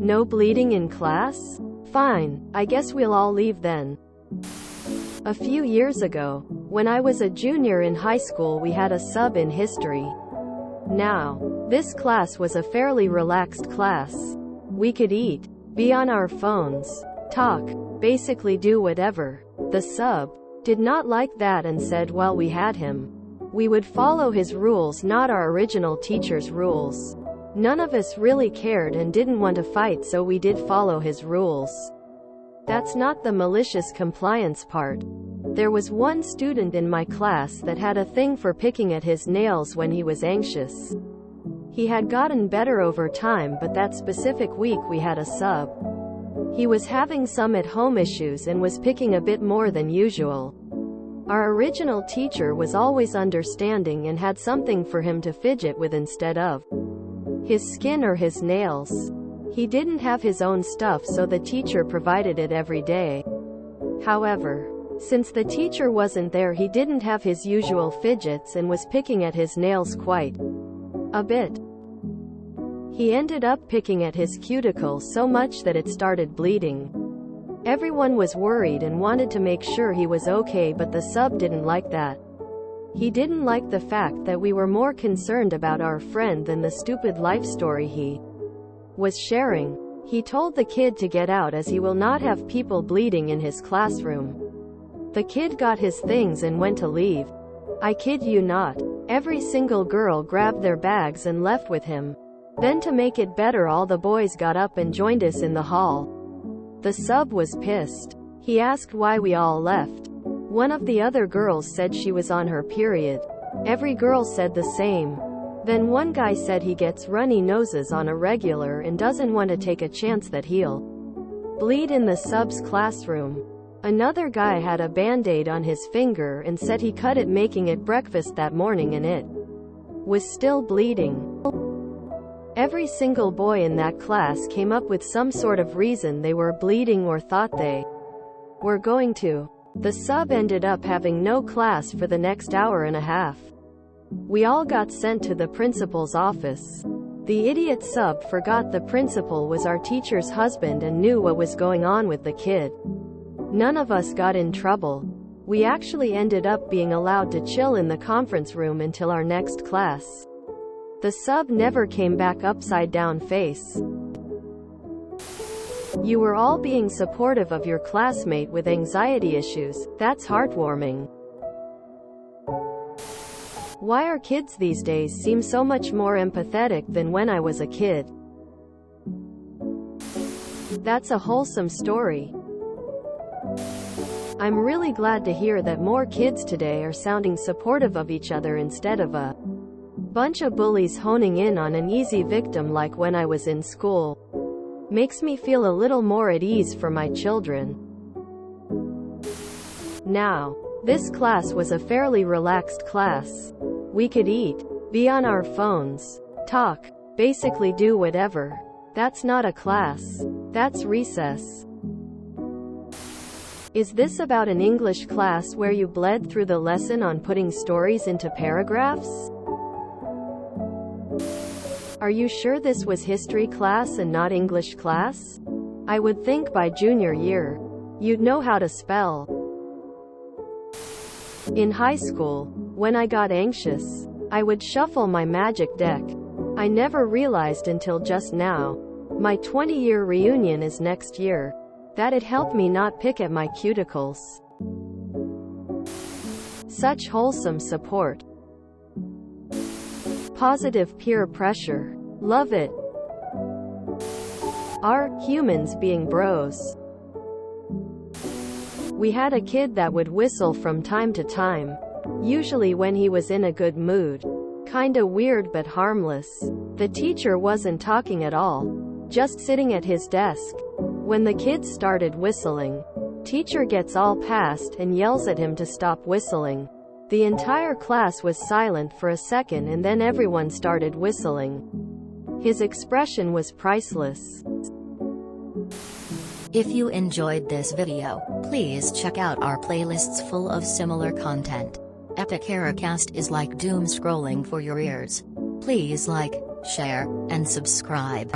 No bleeding in class? Fine, I guess we'll all leave then. A few years ago, when I was a junior in high school, we had a sub in history. Now, this class was a fairly relaxed class. We could eat, be on our phones, talk, basically do whatever. The sub did not like that and said while we had him, we would follow his rules, not our original teacher's rules. None of us really cared and didn't want to fight, so we did follow his rules. That's not the malicious compliance part. There was one student in my class that had a thing for picking at his nails when he was anxious. He had gotten better over time, but that specific week we had a sub. He was having some at-home issues and was picking a bit more than usual. Our original teacher was always understanding and had something for him to fidget with instead of his skin or his nails. He didn't have his own stuff, so the teacher provided it every day. However, since the teacher wasn't there, he didn't have his usual fidgets and was picking at his nails quite a bit. He ended up picking at his cuticle so much that it started bleeding. Everyone was worried and wanted to make sure he was okay, but the sub didn't like that. He didn't like the fact that we were more concerned about our friend than the stupid life story he was sharing. He told the kid to get out as he will not have people bleeding in his classroom. The kid got his things and went to leave. I kid you not. Every single girl grabbed their bags and left with him. Then to make it better, all the boys got up and joined us in the hall. The sub was pissed. He asked why we all left. One of the other girls said she was on her period. Every girl said the same. Then one guy said he gets runny noses on a regular and doesn't want to take a chance that he'll bleed in the sub's classroom. Another guy had a band-aid on his finger and said he cut it making it breakfast that morning and it was still bleeding. Every single boy in that class came up with some sort of reason they were bleeding or thought they were going to. The sub ended up having no class for the next hour and a half. We all got sent to the principal's office. The idiot sub forgot the principal was our teacher's husband and knew what was going on with the kid. None of us got in trouble. We actually ended up being allowed to chill in the conference room until our next class. The sub never came back upside down face. You were all being supportive of your classmate with anxiety issues. That's heartwarming. Why are kids these days seem so much more empathetic than when I was a kid? That's a wholesome story. I'm really glad to hear that more kids today are sounding supportive of each other instead of a bunch of bullies honing in on an easy victim like when I was in school. Makes me feel a little more at ease for my children. Now, this class was a fairly relaxed class. We could eat, be on our phones, talk, basically do whatever. That's not a class. That's recess. Is this about an English class where you bled through the lesson on putting stories into paragraphs? Are you sure this was history class and not English class? I would think by junior year, you'd know how to spell. In high school, when I got anxious, I would shuffle my magic deck. I never realized until just now, my 20-year reunion is next year, that it helped me not pick at my cuticles. Such wholesome support. Positive peer pressure. Love it. Are humans being bros? We had a kid that would whistle from time to time, usually when he was in a good mood. Kinda weird but harmless. The teacher wasn't talking at all, just sitting at his desk. When the kid started whistling, teacher gets all pissed and yells at him to stop whistling. The entire class was silent for a second and then everyone started whistling. His expression was priceless. If you enjoyed this video, please check out our playlists full of similar content. Epic Ericast is like doom scrolling for your ears. Please like, share, and subscribe.